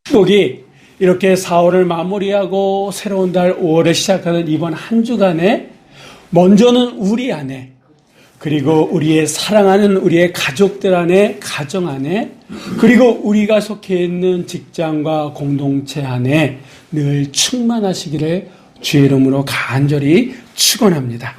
축복이 이렇게 4월을 마무리하고 새로운 달 5월을 시작하는 이번 한 주간에 먼저는 우리 안에, 그리고 우리의 사랑하는 우리의 가족들 안에, 가정 안에, 그리고 우리가 속해 있는 직장과 공동체 안에 늘 충만하시기를 주의 이름으로 간절히 축원합니다.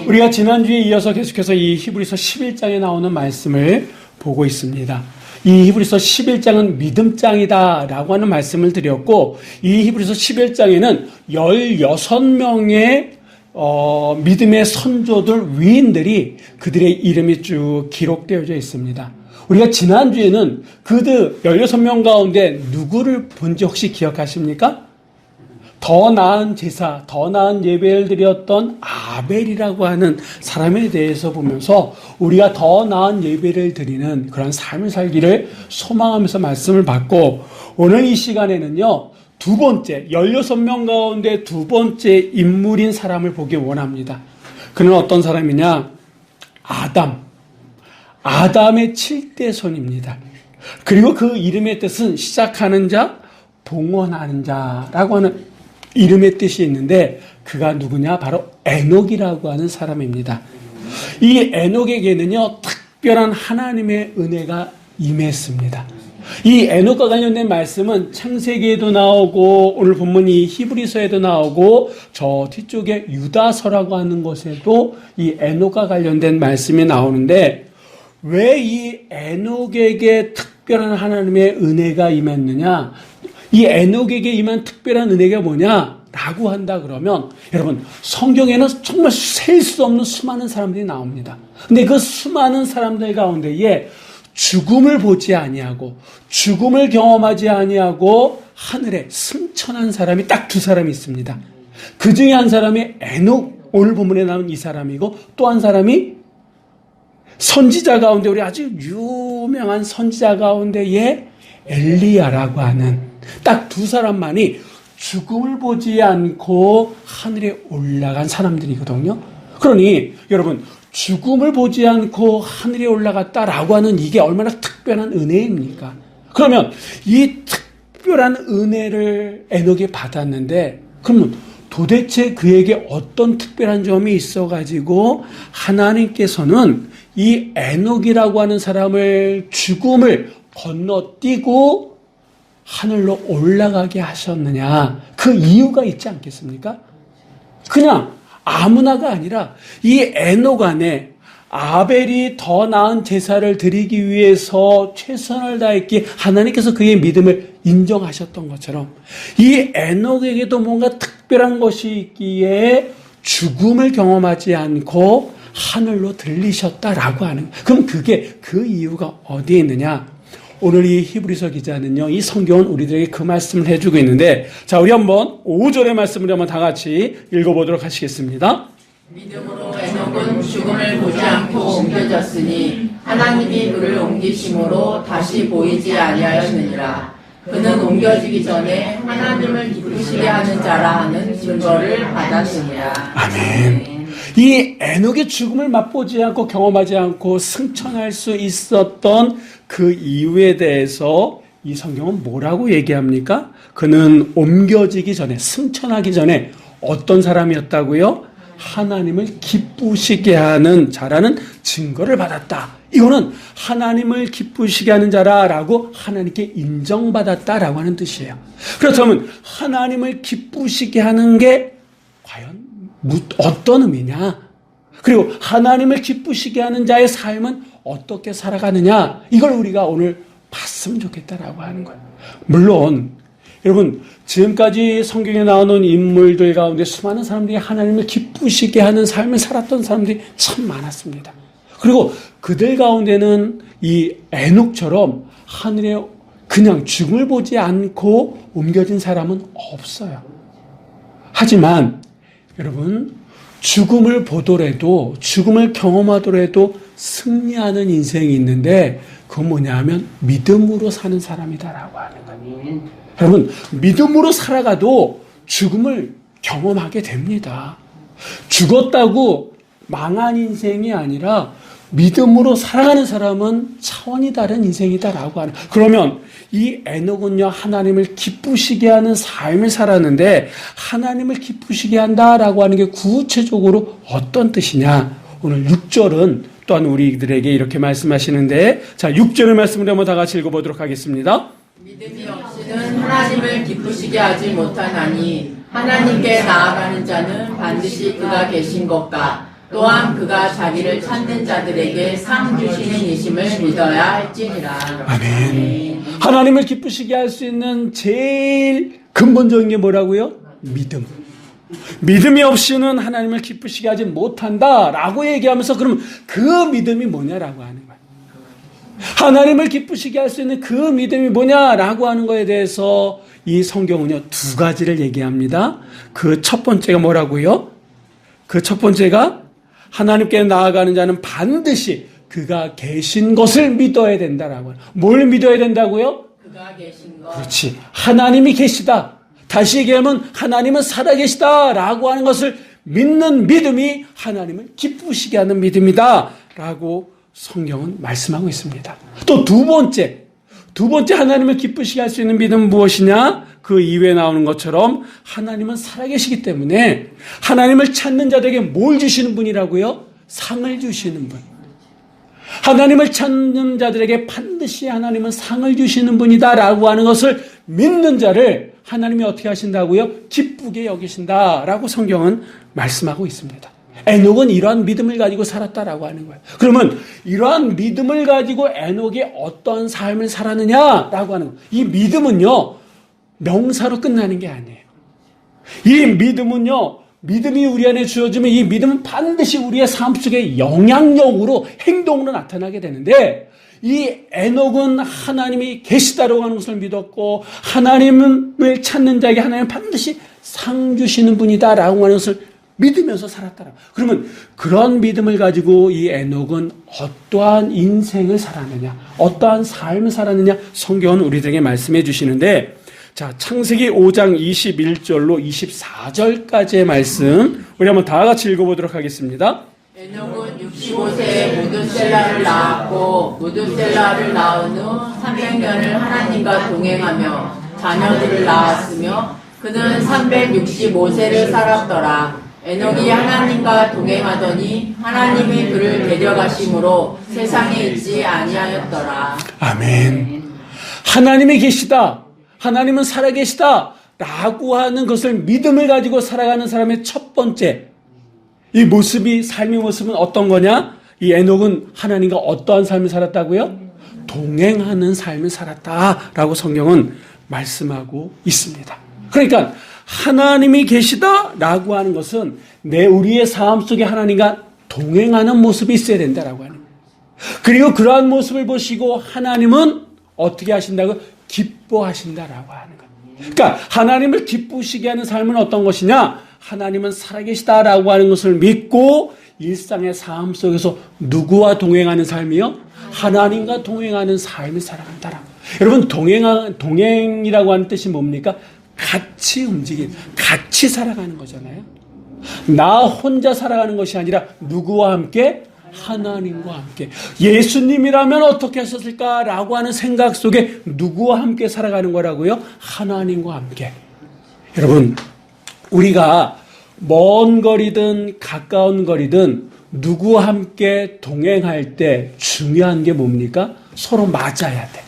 우리가 지난주에 이어서 계속해서 이 히브리서 11장에 나오는 말씀을 보고 있습니다. 이 히브리서 11장은 믿음장이다 라고 하는 말씀을 드렸고, 이 히브리서 11장에는 16명의 믿음의 선조들, 위인들이 그들의 이름이 쭉 기록되어져 있습니다. 우리가 지난주에는 그들 16명 가운데 누구를 본지 혹시 기억하십니까? 더 나은 제사, 더 나은 예배를 드렸던 아벨이라고 하는 사람에 대해서 보면서 우리가 더 나은 예배를 드리는 그런 삶을 살기를 소망하면서 말씀을 받고, 오늘 이 시간에는요, 두 번째, 16명 가운데 두 번째 인물인 사람을 보기 원합니다. 그는 어떤 사람이냐? 아담의 7대 손입니다. 그리고 그 이름의 뜻은 시작하는 자, 봉헌하는 자라고 하는 이름의 뜻이 있는데, 그가 누구냐? 바로 에녹이라고 하는 사람입니다. 이 에녹에게는요, 특별한 하나님의 은혜가 임했습니다. 이 에녹과 관련된 말씀은 창세기에도 나오고, 오늘 본문 이 히브리서에도 나오고, 저 뒤쪽에 유다서라고 하는 것에도 이 에녹과 관련된 말씀이 나오는데, 왜 이 에녹에게 특별한 하나님의 은혜가 임했느냐? 이 에녹에게 임한 특별한 은혜가 뭐냐라고 한다 그러면, 여러분, 성경에는 정말 셀 수 없는 수많은 사람들이 나옵니다. 근데 그 수많은 사람들 가운데에 죽음을 보지 아니하고, 죽음을 경험하지 아니하고 하늘에 승천한 사람이 딱 두 사람이 있습니다. 그 중에 한 사람이 에녹, 오늘 본문에 나온 이 사람이고, 또 한 사람이 선지자 가운데, 우리 아주 유명한 선지자 가운데에 엘리야라고 하는 딱 두 사람만이 죽음을 보지 않고 하늘에 올라간 사람들이거든요. 그러니 여러분, 죽음을 보지 않고 하늘에 올라갔다라고 하는 이게 얼마나 특별한 은혜입니까? 그러면 이 특별한 은혜를 에녹이 받았는데, 그러면 도대체 그에게 어떤 특별한 점이 있어가지고 하나님께서는 이 에녹이라고 하는 사람을 죽음을 건너뛰고 하늘로 올라가게 하셨느냐? 그 이유가 있지 않겠습니까? 그냥 아무나가 아니라 이 에녹 안에 아벨이 더 나은 제사를 드리기 위해서 최선을 다했기에 하나님께서 그의 믿음을 인정하셨던 것처럼, 이 에녹에게도 뭔가 특별한 것이 있기에 죽음을 경험하지 않고 하늘로 들리셨다라고 하는, 그럼 그게 그 이유가 어디에 있느냐? 오늘 이 히브리서 기자는요, 이 성경은 우리들에게 그 말씀을 해주고 있는데, 자, 우리 한번 5절의 말씀을 한번 다 같이 읽어보도록 하시겠습니다. 믿음으로 에녹은 죽음을 보지 않고 옮겨졌으니 하나님이 그를 옮기심으로 다시 보이지 아니하였느니라. 그는 옮겨지기 전에 하나님을 기쁘시게 하는 자라 하는 증거를 받았느니라. 아멘. 이 에녹의 죽음을 맛보지 않고 경험하지 않고 승천할 수 있었던 그 이유에 대해서 이 성경은 뭐라고 얘기합니까? 그는 옮겨지기 전에, 승천하기 전에 어떤 사람이었다고요? 하나님을 기쁘시게 하는 자라는 증거를 받았다. 이거는 하나님을 기쁘시게 하는 자라라고 하나님께 인정받았다라고 하는 뜻이에요. 그렇다면 하나님을 기쁘시게 하는 게 과연 어떤 의미냐? 그리고 하나님을 기쁘시게 하는 자의 삶은 어떻게 살아가느냐? 이걸 우리가 오늘 봤으면 좋겠다라고 하는 거예요. 물론 여러분, 지금까지 성경에 나오는 인물들 가운데 수많은 사람들이 하나님을 기쁘시게 하는 삶을 살았던 사람들이 참 많았습니다. 그리고 그들 가운데는 이 에녹처럼 하늘에 그냥 죽음을 보지 않고 옮겨진 사람은 없어요. 하지만 여러분, 죽음을 보더라도, 죽음을 경험하더라도 승리하는 인생이 있는데, 그건 뭐냐 하면 믿음으로 사는 사람이다라고 하는 거예요. 여러분, 믿음으로 살아가도 죽음을 경험하게 됩니다. 죽었다고 망한 인생이 아니라 믿음으로 살아가는 사람은 차원이 다른 인생이다라고 하는. 그러면 이 에녹은요, 하나님을 기쁘시게 하는 삶을 살았는데 하나님을 기쁘시게 한다라고 하는 게 구체적으로 어떤 뜻이냐? 오늘 6절은 또한 우리들에게 이렇게 말씀하시는데, 자, 6절의 말씀을 한번 다 같이 읽어보도록 하겠습니다. 믿음이 없이는 하나님을 기쁘시게 하지 못하나니 하나님께 나아가는 자는 반드시 그가 계신 것과 또한 그가 자기를 찾는 자들에게 상 주시는 이심을 믿어야 할지니라. 아멘. 하나님을 기쁘시게 할 수 있는 제일 근본적인 게 뭐라고요? 믿음. 믿음이 없이는 하나님을 기쁘시게 하지 못한다라고 얘기하면서 그럼 그 믿음이 뭐냐라고 하는 거예요. 하나님을 기쁘시게 할 수 있는 그 믿음이 뭐냐라고 하는 거에 대해서 이 성경은요, 두 가지를 얘기합니다. 그 첫 번째가 뭐라고요? 그 첫 번째가 하나님께 나아가는 자는 반드시 그가 계신 것을 믿어야 된다라고. 뭘 믿어야 된다고요? 그가 계신 것. 그렇지. 하나님이 계시다. 다시 얘기하면 하나님은 살아계시다라고 하는 것을 믿는 믿음이 하나님을 기쁘시게 하는 믿음이다라고 성경은 말씀하고 있습니다. 또 두 번째 하나님을 기쁘시게 할 수 있는 믿음은 무엇이냐? 그 이후에 나오는 것처럼 하나님은 살아계시기 때문에 하나님을 찾는 자들에게 뭘 주시는 분이라고요? 상을 주시는 분. 하나님을 찾는 자들에게 반드시 하나님은 상을 주시는 분이다라고 하는 것을 믿는 자를 하나님이 어떻게 하신다고요? 기쁘게 여기신다라고 성경은 말씀하고 있습니다. 에녹은 이러한 믿음을 가지고 살았다라고 하는 거예요. 그러면 이러한 믿음을 가지고 에녹이 어떤 삶을 살았느냐라고 하는 거예요. 이 믿음은요, 명사로 끝나는 게 아니에요. 이 믿음은요, 믿음이 우리 안에 주어지면 이 믿음은 반드시 우리의 삶 속에 영향력으로, 행동으로 나타나게 되는데, 이 에녹은 하나님이 계시다라고 하는 것을 믿었고 하나님을 찾는 자에게 하나님은 반드시 상 주시는 분이다라고 하는 것을 믿으면서 살았다라. 그러면 그런 믿음을 가지고 이 에녹은 어떠한 인생을 살았느냐, 어떠한 삶을 살았느냐 성경은 우리들에게 말씀해 주시는데, 자, 창세기 5장 21절로 24절까지의 말씀 우리 한번 다 같이 읽어보도록 하겠습니다. 에녹은 65세에 무드셀라를 낳았고 무드셀라를 낳은 후 300년을 하나님과 동행하며 자녀들을 낳았으며 그는 365세를 살았더라. 에녹이 하나님과 동행하더니 하나님이 그를 데려가심으로 세상에 있지 아니하였더라. 아멘. 하나님이 계시다, 하나님은 살아계시다 라고 하는 것을 믿음을 가지고 살아가는 사람의 첫 번째 이 모습이, 삶의 모습은 어떤 거냐? 이 에녹은 하나님과 어떠한 삶을 살았다고요? 동행하는 삶을 살았다라고 성경은 말씀하고 있습니다. 그러니까 하나님이 계시다라고 하는 것은 우리의 삶 속에 하나님과 동행하는 모습이 있어야 된다라고 하는 거예요. 그리고 그러한 모습을 보시고 하나님은 어떻게 하신다고? 기뻐하신다라고 하는 거예요. 그러니까 하나님을 기쁘시게 하는 삶은 어떤 것이냐? 하나님은 살아계시다라고 하는 것을 믿고 일상의 삶 속에서 누구와 동행하는 삶이요? 하나님과 동행하는 삶을 살아간다라고. 여러분, 동행이라고 하는 뜻이 뭡니까? 같이 움직이는, 같이 살아가는 거잖아요. 나 혼자 살아가는 것이 아니라 누구와 함께? 하나님과 함께. 예수님이라면 어떻게 하셨을까라고 하는 생각 속에 누구와 함께 살아가는 거라고요? 하나님과 함께. 여러분, 우리가 먼 거리든 가까운 거리든 누구와 함께 동행할 때 중요한 게 뭡니까? 서로 맞아야 돼.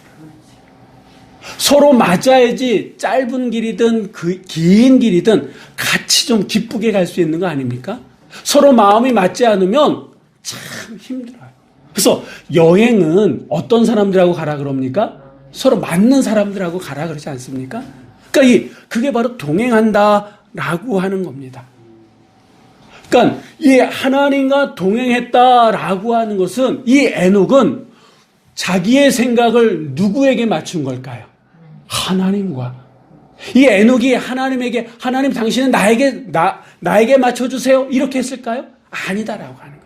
서로 맞아야지 짧은 길이든 긴 길이든 같이 좀 기쁘게 갈 수 있는 거 아닙니까? 서로 마음이 맞지 않으면 참 힘들어요. 그래서 여행은 어떤 사람들하고 가라 그럽니까? 서로 맞는 사람들하고 가라 그러지 않습니까? 그러니까 그게 바로 동행한다라고 하는 겁니다. 그러니까 이 하나님과 동행했다라고 하는 것은 이 에녹은 자기의 생각을 누구에게 맞춘 걸까요? 하나님과. 이 에녹이 하나님에게, 하나님 당신은 나에게 맞춰주세요 이렇게 했을까요? 아니다라고 하는 거예요.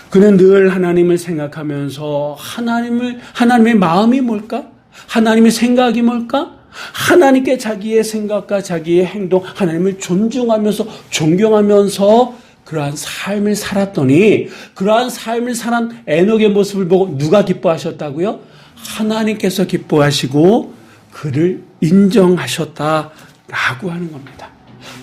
그는 늘 하나님을 생각하면서 하나님의 마음이 뭘까? 하나님의 생각이 뭘까? 하나님께 자기의 생각과 자기의 행동, 하나님을 존중하면서 존경하면서 그러한 삶을 살았더니 그러한 삶을 살한 에녹의 모습을 보고 누가 기뻐하셨다고요? 하나님께서 기뻐하시고 그를 인정하셨다라고 하는 겁니다.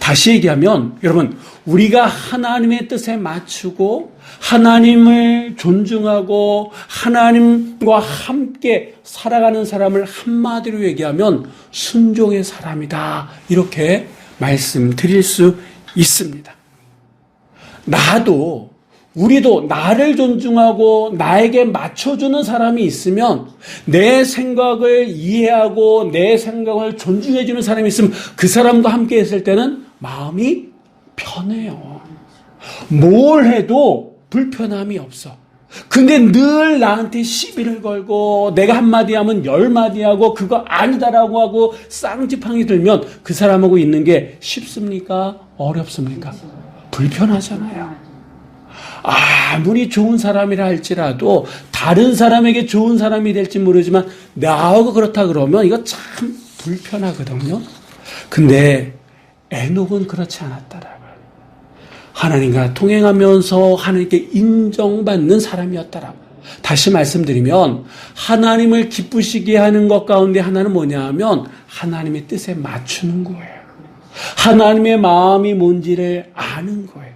다시 얘기하면 여러분, 우리가 하나님의 뜻에 맞추고 하나님을 존중하고 하나님과 함께 살아가는 사람을 한마디로 얘기하면 순종의 사람이다, 이렇게 말씀드릴 수 있습니다. 우리도 나를 존중하고 나에게 맞춰주는 사람이 있으면, 내 생각을 이해하고 내 생각을 존중해주는 사람이 있으면 그 사람과 함께 있을 때는 마음이 편해요. 뭘 해도 불편함이 없어. 근데 늘 나한테 시비를 걸고 내가 한마디 하면 10마디 하고 그거 아니다라고 하고 쌍지팡이 들면 그 사람하고 있는 게 쉽습니까? 어렵습니까? 불편하잖아요. 아무리 좋은 사람이라 할지라도 다른 사람에게 좋은 사람이 될지 모르지만 나하고 그렇다 그러면 이거 참 불편하거든요. 근데 에녹은 그렇지 않았다라고요. 하나님과 동행하면서 하나님께 인정받는 사람이었다라고. 다시 말씀드리면 하나님을 기쁘시게 하는 것 가운데 하나는 뭐냐 하면 하나님의 뜻에 맞추는 거예요. 하나님의 마음이 뭔지를 아는 거예요.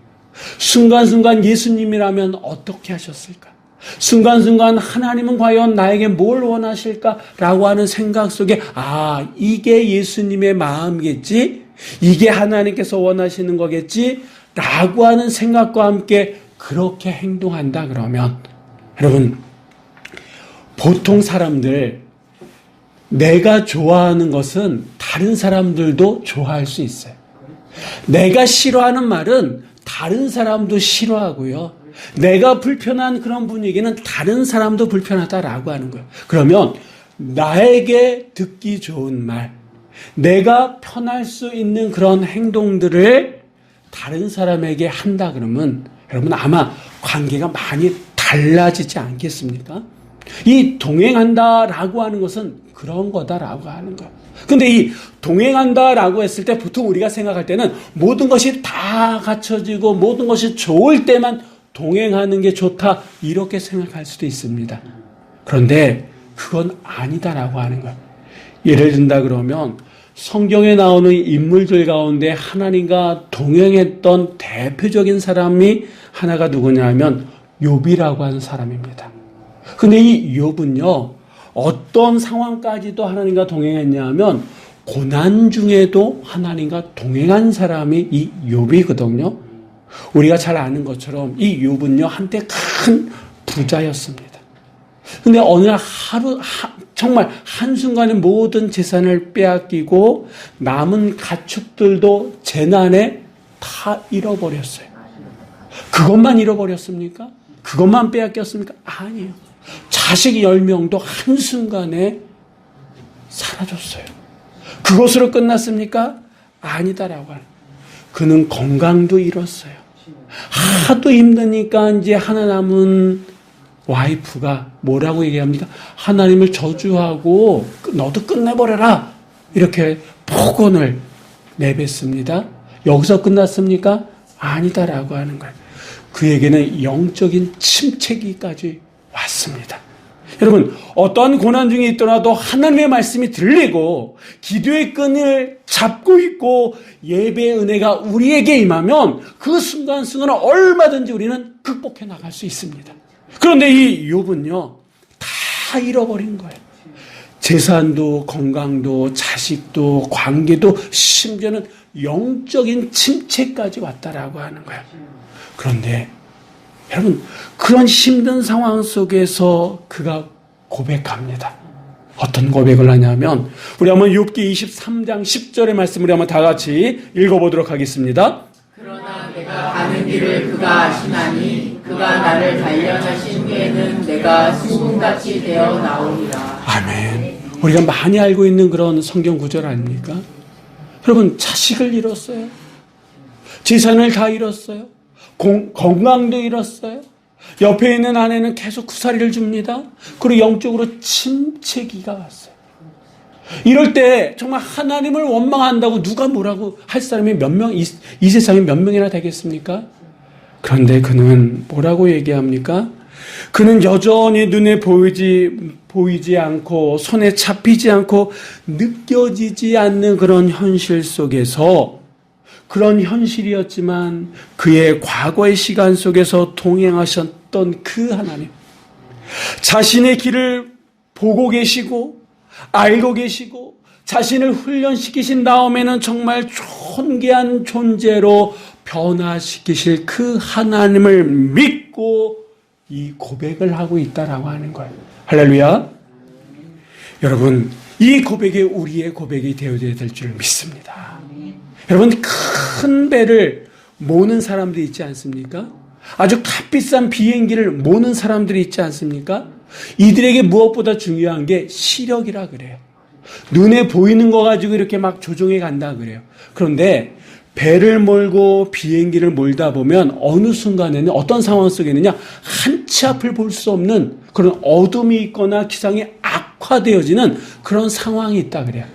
순간순간 예수님이라면 어떻게 하셨을까? 순간순간 하나님은 과연 나에게 뭘 원하실까라고 하는 생각 속에 이게 예수님의 마음이겠지? 이게 하나님께서 원하시는 거겠지? 라고 하는 생각과 함께 그렇게 행동한다 그러면, 여러분, 보통 사람들, 내가 좋아하는 것은 다른 사람들도 좋아할 수 있어요. 내가 싫어하는 말은 다른 사람도 싫어하고요. 내가 불편한 그런 분위기는 다른 사람도 불편하다라고 하는 거예요. 그러면 나에게 듣기 좋은 말, 내가 편할 수 있는 그런 행동들을 다른 사람에게 한다 그러면 여러분 아마 관계가 많이 달라지지 않겠습니까? 이 동행한다라고 하는 것은 그런 거다라고 하는 거예요. 근데 이 동행한다라고 했을 때 보통 우리가 생각할 때는 모든 것이 다 갖춰지고 모든 것이 좋을 때만 동행하는 게 좋다, 이렇게 생각할 수도 있습니다. 그런데 그건 아니다라고 하는 거예요. 예를 든다 그러면 성경에 나오는 인물들 가운데 하나님과 동행했던 대표적인 사람이 하나가 누구냐 하면 욥이라고 하는 사람입니다. 근데 이 욥은요, 어떤 상황까지도 하나님과 동행했냐 하면 고난 중에도 하나님과 동행한 사람이 이 욥이거든요. 우리가 잘 아는 것처럼 이 욥은요, 한때 큰 부자였습니다. 근데 어느 날 정말 한순간에 모든 재산을 빼앗기고 남은 가축들도 재난에 다 잃어버렸어요. 그것만 잃어버렸습니까? 그것만 빼앗겼습니까? 아니에요. 자식 10명도 한순간에 사라졌어요. 그것으로 끝났습니까? 아니다라고 하는. 그는 건강도 잃었어요. 하도 힘드니까 이제 하나 남은 와이프가 뭐라고 얘기합니까? 하나님을 저주하고 너도 끝내버려라, 이렇게 폭언을 내뱉습니다. 여기서 끝났습니까? 아니다라고 하는 거예요. 그에게는 영적인 침체기까지 왔습니다. 여러분, 어떠한 고난 중에 있더라도 하나님의 말씀이 들리고 기도의 끈을 잡고 있고 예배의 은혜가 우리에게 임하면 그 순간순간을 얼마든지 우리는 극복해 나갈 수 있습니다. 그런데 이 욥은요, 다 잃어버린 거예요. 재산도 건강도 자식도 관계도 심지어는 영적인 침체까지 왔다라고 하는 거예요. 그런데 여러분, 그런 힘든 상황 속에서 그가 고백합니다. 어떤 고백을 하냐면, 우리 한번 욥기 23장 10절의 말씀을 한번 다 같이 읽어보도록 하겠습니다. 그러나 내가 가는 길을 그가 아시나니 그가 나를 단련하신 후에는 내가 수금같이 되어 나오리라. 아멘. 우리가 많이 알고 있는 그런 성경 구절 아닙니까? 여러분, 자식을 잃었어요. 재산을 다 잃었어요. 건강도 잃었어요. 옆에 있는 아내는 계속 구사리를 줍니다. 그리고 영적으로 침체기가 왔어요. 이럴 때 정말 하나님을 원망한다고 누가 뭐라고 할 사람이 몇 명, 이 세상에 몇 명이나 되겠습니까? 그런데 그는 뭐라고 얘기합니까? 그는 여전히 눈에 보이지 않고 손에 잡히지 않고 느껴지지 않는 그런 현실 속에서, 그런 현실이었지만 그의 과거의 시간 속에서 동행하셨던 그 하나님, 자신의 길을 보고 계시고 알고 계시고 자신을 훈련시키신 다음에는 정말 존귀한 존재로 변화시키실 그 하나님을 믿고 이 고백을 하고 있다라고 하는 거예요. 할렐루야. 여러분, 이 고백이 우리의 고백이 되어야 될 줄 믿습니다. 여러분, 큰 배를 모는 사람들이 있지 않습니까? 아주 값비싼 비행기를 모는 사람들이 있지 않습니까? 이들에게 무엇보다 중요한 게 시력이라 그래요. 눈에 보이는 거 가지고 이렇게 막 조종해 간다 그래요. 그런데 배를 몰고 비행기를 몰다 보면 어느 순간에는 어떤 상황 속에는요, 한치 앞을 볼 수 없는 그런 어둠이 있거나 기상이 악화되어지는 그런 상황이 있다 그래요.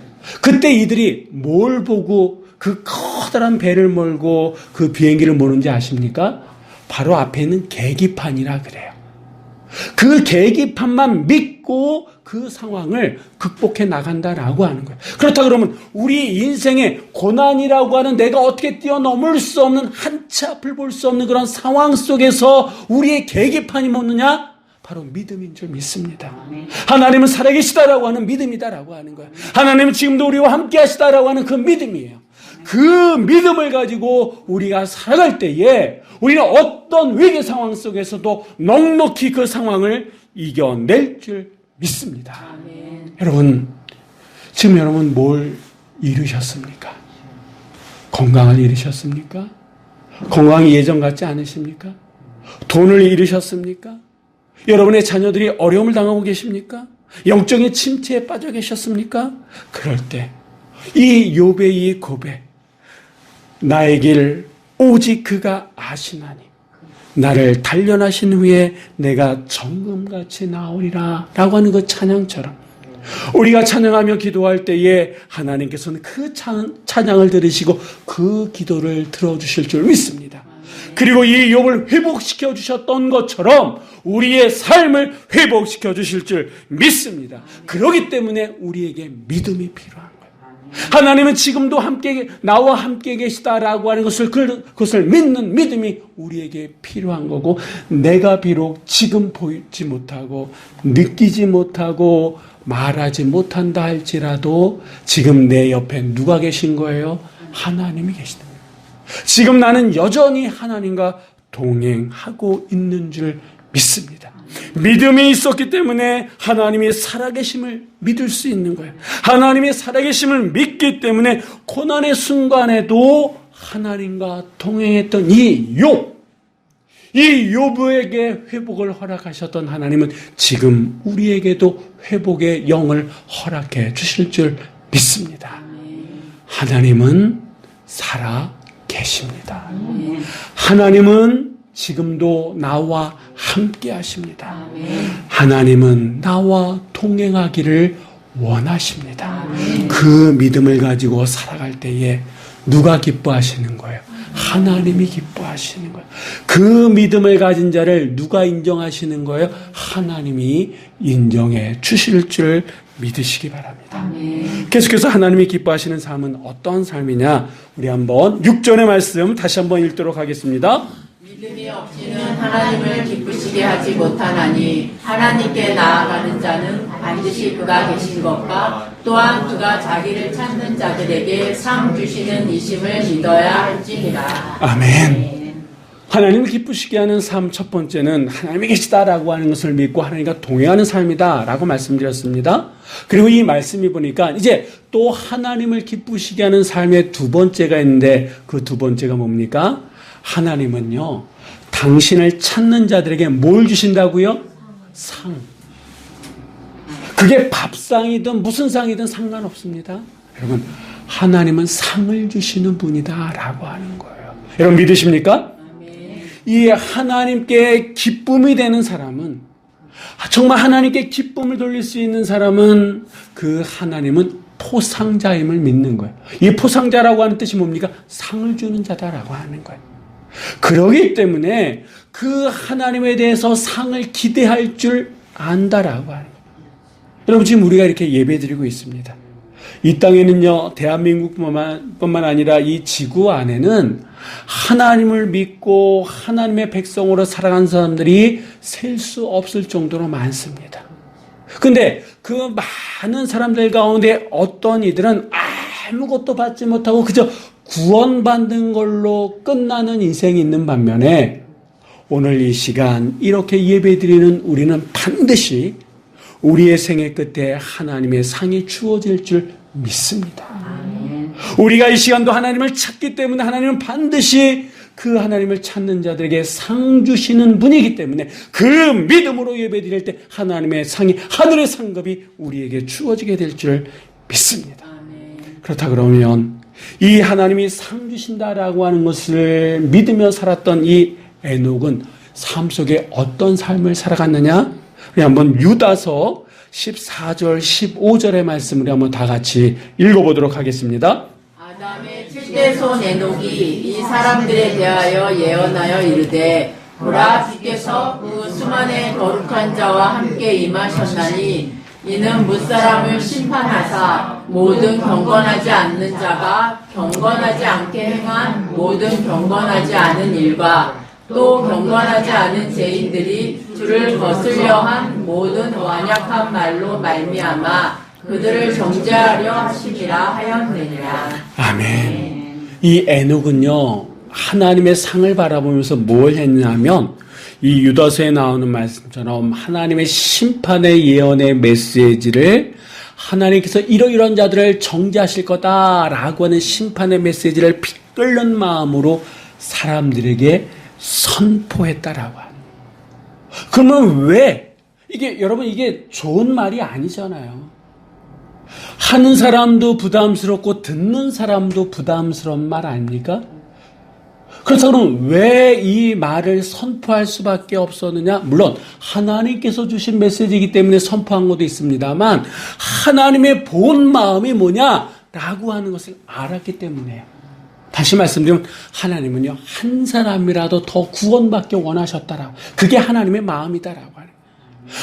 그때 이들이 뭘 보고 그 커다란 배를 몰고 그 비행기를 모는지 아십니까? 바로 앞에 있는 계기판이라 그래요. 그 계기판만 믿고 그 상황을 극복해 나간다라고 하는 거예요. 그렇다 그러면 우리 인생의 고난이라고 하는 내가 어떻게 뛰어넘을 수 없는, 한치 앞을 볼 수 없는 그런 상황 속에서 우리의 계기판이 뭐느냐? 바로 믿음인 줄 믿습니다. 하나님은 살아계시다라고 하는 믿음이다라고 하는 거예요. 하나님은 지금도 우리와 함께 하시다라고 하는 그 믿음이에요. 그 믿음을 가지고 우리가 살아갈 때에 우리는 어떤 위기 상황 속에서도 넉넉히 그 상황을 이겨낼 줄 믿습니다. 아멘. 여러분, 지금 여러분 뭘 이루셨습니까? 건강을 이루셨습니까? 건강이 예전 같지 않으십니까? 돈을 이루셨습니까? 여러분의 자녀들이 어려움을 당하고 계십니까? 영적인 침체에 빠져 계셨습니까? 그럴 때 이 욥의 이 고백, 나의 길 오직 그가 아시나니 나를 단련하신 후에 내가 정금같이 나오리라 라고 하는 그 찬양처럼 우리가 찬양하며 기도할 때에 하나님께서는 그 찬양을 들으시고 그 기도를 들어주실 줄 믿습니다. 그리고 이 욥을 회복시켜 주셨던 것처럼 우리의 삶을 회복시켜 주실 줄 믿습니다. 그렇기 때문에 우리에게 믿음이 필요한 거예요. 하나님은 지금도 나와 함께 계시다라고 하는 그것을 믿는 믿음이 우리에게 필요한 거고, 내가 비록 지금 보이지 못하고 느끼지 못하고 말하지 못한다 할지라도 지금 내 옆에 누가 계신 거예요? 하나님이 계시다. 지금 나는 여전히 하나님과 동행하고 있는 줄 믿습니다. 믿음이 있었기 때문에 하나님이 살아계심을 믿을 수 있는 거예요. 하나님이 살아계심을 믿기 때문에 고난의 순간에도 하나님과 동행했던 이 욥에게 회복을 허락하셨던 하나님은 지금 우리에게도 회복의 영을 허락해 주실 줄 믿습니다. 하나님은 살아 계십니다. 하나님은 지금도 나와 함께 하십니다. 하나님은 나와 동행하기를 원하십니다. 그 믿음을 가지고 살아갈 때에 누가 기뻐하시는 거예요? 하나님이 기뻐하시는 거예요. 그 믿음을 가진 자를 누가 인정하시는 거예요? 하나님이 인정해 주실 줄 믿으시기 바랍니다. 계속해서 하나님이 기뻐하시는 삶은 어떤 삶이냐? 우리 한번 6절의 말씀 다시 한번 읽도록 하겠습니다. 믿음이 없이는 하나님을 기쁘시게 하지 못하나니 하나님께 나아가는 자는 반드시 그가 계신 것과 또한 그가 자기를 찾는 자들에게 상 주시는 이심을 믿어야 할지니라. 아멘. 하나님을 기쁘시게 하는 삶 첫 번째는 하나님이 계시다라고 하는 것을 믿고 하나님과 동행하는 삶이다라고 말씀드렸습니다. 그리고 이 말씀이 보니까 이제 또 하나님을 기쁘시게 하는 삶의 두 번째가 있는데 그 두 번째가 뭡니까? 하나님은요, 당신을 찾는 자들에게 뭘 주신다고요? 상. 그게 밥상이든 무슨 상이든 상관없습니다. 여러분, 하나님은 상을 주시는 분이다라고 하는 거예요. 여러분 믿으십니까? 이 하나님께 기쁨이 되는 사람은, 정말 하나님께 기쁨을 돌릴 수 있는 사람은 그 하나님은 포상자임을 믿는 거예요. 이 포상자라고 하는 뜻이 뭡니까? 상을 주는 자다라고 하는 거예요. 그러기 때문에 그 하나님에 대해서 상을 기대할 줄 안다라고 하는 거예요. 여러분, 지금 우리가 이렇게 예배드리고 있습니다. 이 땅에는요, 대한민국뿐만 아니라 이 지구 안에는 하나님을 믿고 하나님의 백성으로 살아간 사람들이 셀 수 없을 정도로 많습니다. 근데 그 많은 사람들 가운데 어떤 이들은 아무것도 받지 못하고 그저 구원받는 걸로 끝나는 인생이 있는 반면에 오늘 이 시간 이렇게 예배드리는 우리는 반드시 우리의 생애 끝에 하나님의 상이 주어질 줄 믿습니다. 우리가 이 시간도 하나님을 찾기 때문에 하나님은 반드시 그 하나님을 찾는 자들에게 상 주시는 분이기 때문에 그 믿음으로 예배드릴 때 하나님의 상이, 하늘의 상급이 우리에게 주어지게 될 줄 믿습니다. 그렇다 그러면 이 하나님이 상 주신다라고 하는 것을 믿으며 살았던 이 에녹은 삶 속에 어떤 삶을 살아갔느냐? 우리 한번 유다서 14절 15절의 말씀을 한번 다 같이 읽어보도록 하겠습니다. 아담의 7대 손 에녹이 이 사람들에 대하여 예언하여 이르되 보라, 주께서 그 수만의 거룩한 자와 함께 임하셨나니 이는 무사람을 심판하사 모든 경건하지 않는 자가 경건하지 않게 행한 모든 경건하지 않은 일과 또 경건하지 않은 죄인들이 주를 거슬려 한 모든 완약한 말로 말미암아 그들을 정죄하려 하심이라 하였느니라. 아멘. 이 에녹은요, 하나님의 상을 바라보면서 뭘 했냐면 이 유다서에 나오는 말씀처럼 하나님의 심판의 예언의 메시지를, 하나님께서 이러이러한 자들을 정죄하실 거다라고 하는 심판의 메시지를 피 끓는 마음으로 사람들에게 선포했다라고 하는. 그러면 왜 이게, 여러분, 이게 좋은 말이 아니잖아요. 하는 사람도 부담스럽고 듣는 사람도 부담스러운 말 아닙니까? 그래서 그럼 왜 이 말을 선포할 수밖에 없었느냐? 물론 하나님께서 주신 메시지이기 때문에 선포한 것도 있습니다만 하나님의 본 마음이 뭐냐라고 하는 것을 알았기 때문에요. 다시 말씀드리면 하나님은요, 한 사람이라도 더 구원받기 원하셨다라고. 그게 하나님의 마음이다라고 하는.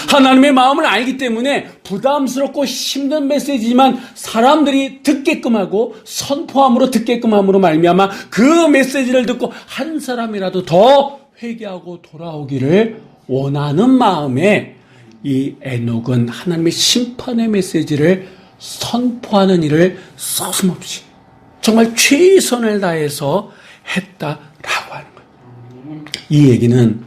하나님의 마음을 알기 때문에 부담스럽고 힘든 메시지지만 사람들이 듣게끔 하고 선포함으로 듣게끔 함으로 말미암아 그 메시지를 듣고 한 사람이라도 더 회개하고 돌아오기를 원하는 마음에 이 에녹은 하나님의 심판의 메시지를 선포하는 일을 서슴없이 정말 최선을 다해서 했다라고 하는 거예요. 이 얘기는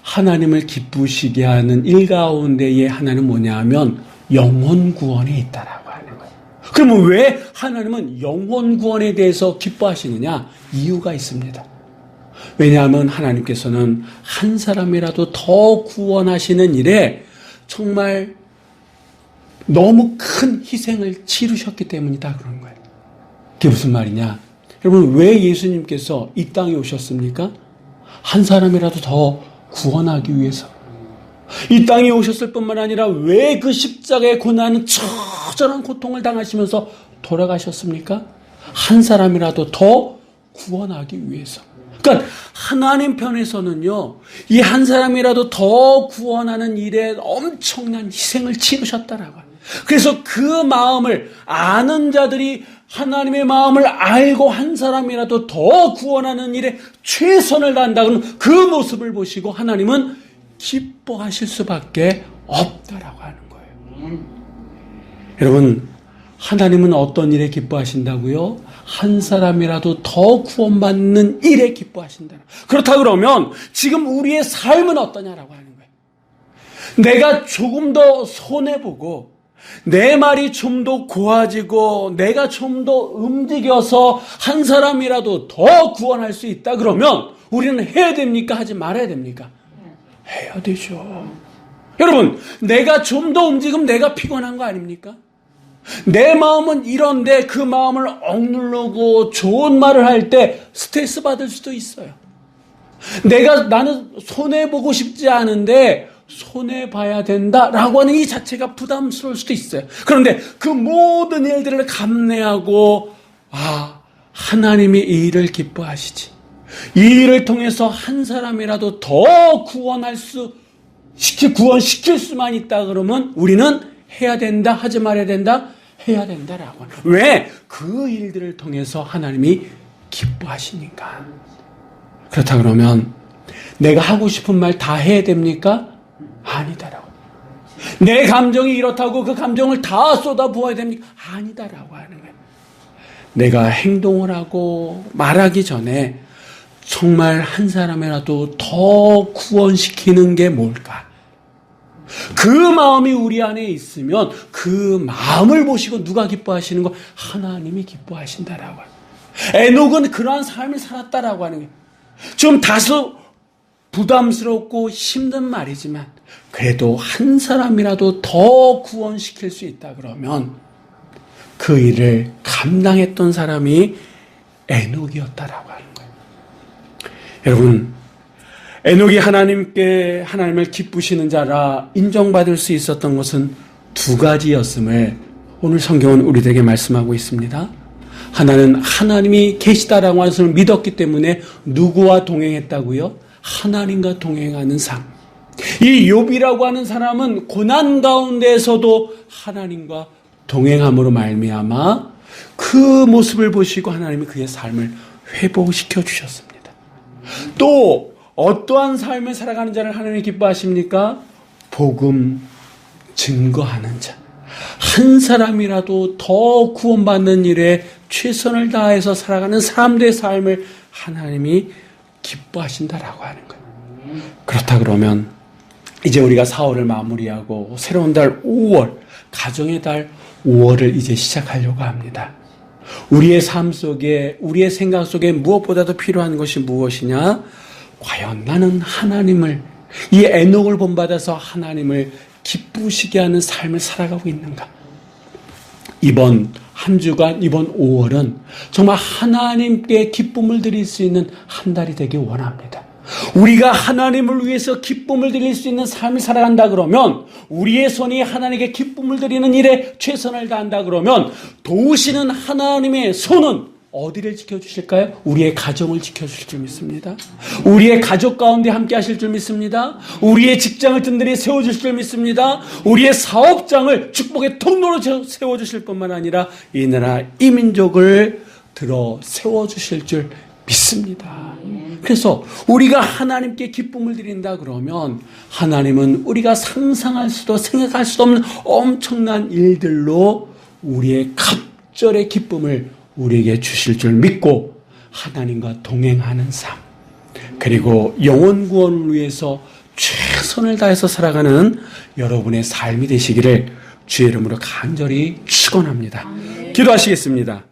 하나님을 기쁘시게 하는 일 가운데에 하나는 뭐냐 하면 영혼 구원에 있다라고 하는 거예요. 그러면 왜 하나님은 영혼 구원에 대해서 기뻐하시느냐? 이유가 있습니다. 왜냐하면 하나님께서는 한 사람이라도 더 구원하시는 일에 정말 너무 큰 희생을 치르셨기 때문이다 그런 거예요. 그게 무슨 말이냐? 여러분, 왜 예수님께서 이 땅에 오셨습니까? 한 사람이라도 더 구원하기 위해서. 이 땅에 오셨을 뿐만 아니라 왜 그 십자가의 고난은 처절한 고통을 당하시면서 돌아가셨습니까? 한 사람이라도 더 구원하기 위해서. 그러니까 하나님 편에서는요, 이 한 사람이라도 더 구원하는 일에 엄청난 희생을 치르셨다라고. 그래서 그 마음을 아는 자들이 하나님의 마음을 알고 한 사람이라도 더 구원하는 일에 최선을 다한다 그러면 그 모습을 보시고 하나님은 기뻐하실 수밖에 없다라고 하는 거예요. 여러분, 하나님은 어떤 일에 기뻐하신다고요? 한 사람이라도 더 구원받는 일에 기뻐하신다. 그렇다 그러면 지금 우리의 삶은 어떠냐라고 하는 거예요. 내가 조금 더 손해보고 내 말이 좀 더 고와지고 내가 좀 더 움직여서 한 사람이라도 더 구원할 수 있다 그러면 우리는 해야 됩니까? 하지 말아야 됩니까? 해야 되죠. 여러분, 내가 좀 더 움직이면 내가 피곤한 거 아닙니까? 내 마음은 이런데 그 마음을 억누르고 좋은 말을 할 때 스트레스 받을 수도 있어요. 나는 손해보고 싶지 않은데 손해봐야 된다라고 하는 이 자체가 부담스러울 수도 있어요. 그런데 그 모든 일들을 감내하고 하나님이 이 일을 기뻐하시지. 이 일을 통해서 한 사람이라도 더 구원시킬 수만 있다 그러면 우리는 해야 된다, 하지 말아야 된다, 해야 된다라고 하는. 왜? 그 일들을 통해서 하나님이 기뻐하시니까. 그렇다 그러면 내가 하고 싶은 말 다 해야 됩니까? 아니다라고. 내 감정이 이렇다고 그 감정을 다 쏟아부어야 됩니까? 아니다라고 하는 거예요. 내가 행동을 하고 말하기 전에 정말 한 사람이라도 더 구원시키는 게 뭘까? 그 마음이 우리 안에 있으면 그 마음을 보시고 누가 기뻐하시는 거? 하나님이 기뻐하신다라고 하는 거예요. 에녹은 그러한 삶을 살았다라고 하는 거예요. 좀 다소 부담스럽고 힘든 말이지만 그래도 한 사람이라도 더 구원시킬 수 있다 그러면 그 일을 감당했던 사람이 에녹이었다라고 하는 거예요. 여러분, 에녹이 하나님을 기쁘시는 자라 인정받을 수 있었던 것은 두 가지였음을 오늘 성경은 우리들에게 말씀하고 있습니다. 하나는 하나님이 계시다라고 하는 것을 믿었기 때문에 누구와 동행했다고요? 하나님과 동행하는 삶. 이 욥이라고 하는 사람은 고난 가운데에서도 하나님과 동행함으로 말미암아 그 모습을 보시고 하나님이 그의 삶을 회복시켜 주셨습니다. 또 어떠한 삶을 살아가는 자를 하나님이 기뻐하십니까? 복음 증거하는 자. 한 사람이라도 더 구원받는 일에 최선을 다해서 살아가는 사람들의 삶을 하나님이 기뻐하신다라고 하는 거예요. 그렇다 그러면 이제 우리가 4월을 마무리하고 새로운 달 5월, 가정의 달 5월을 이제 시작하려고 합니다. 우리의 삶 속에, 우리의 생각 속에 무엇보다도 필요한 것이 무엇이냐? 과연 나는 하나님을, 이 에녹을 본받아서 하나님을 기쁘시게 하는 삶을 살아가고 있는가? 이번 한 주간, 이번 5월은 정말 하나님께 기쁨을 드릴 수 있는 한 달이 되길 원합니다. 우리가 하나님을 위해서 기쁨을 드릴 수 있는 삶을 살아간다 그러면, 우리의 손이 하나님께 기쁨을 드리는 일에 최선을 다한다 그러면 도우시는 하나님의 손은 어디를 지켜주실까요? 우리의 가정을 지켜주실 줄 믿습니다. 우리의 가족 가운데 함께 하실 줄 믿습니다. 우리의 직장을 든든히 세워주실 줄 믿습니다. 우리의 사업장을 축복의 통로로 세워주실 뿐만 아니라 이 나라, 이 민족을 들어 세워주실 줄 믿습니다. 그래서 우리가 하나님께 기쁨을 드린다 그러면 하나님은 우리가 상상할 수도 생각할 수도 없는 엄청난 일들로 우리의 갑절의 기쁨을 우리에게 주실 줄 믿고 하나님과 동행하는 삶, 그리고 영혼 구원을 위해서 최선을 다해서 살아가는 여러분의 삶이 되시기를 주의 이름으로 간절히 축원합니다. 기도하시겠습니다.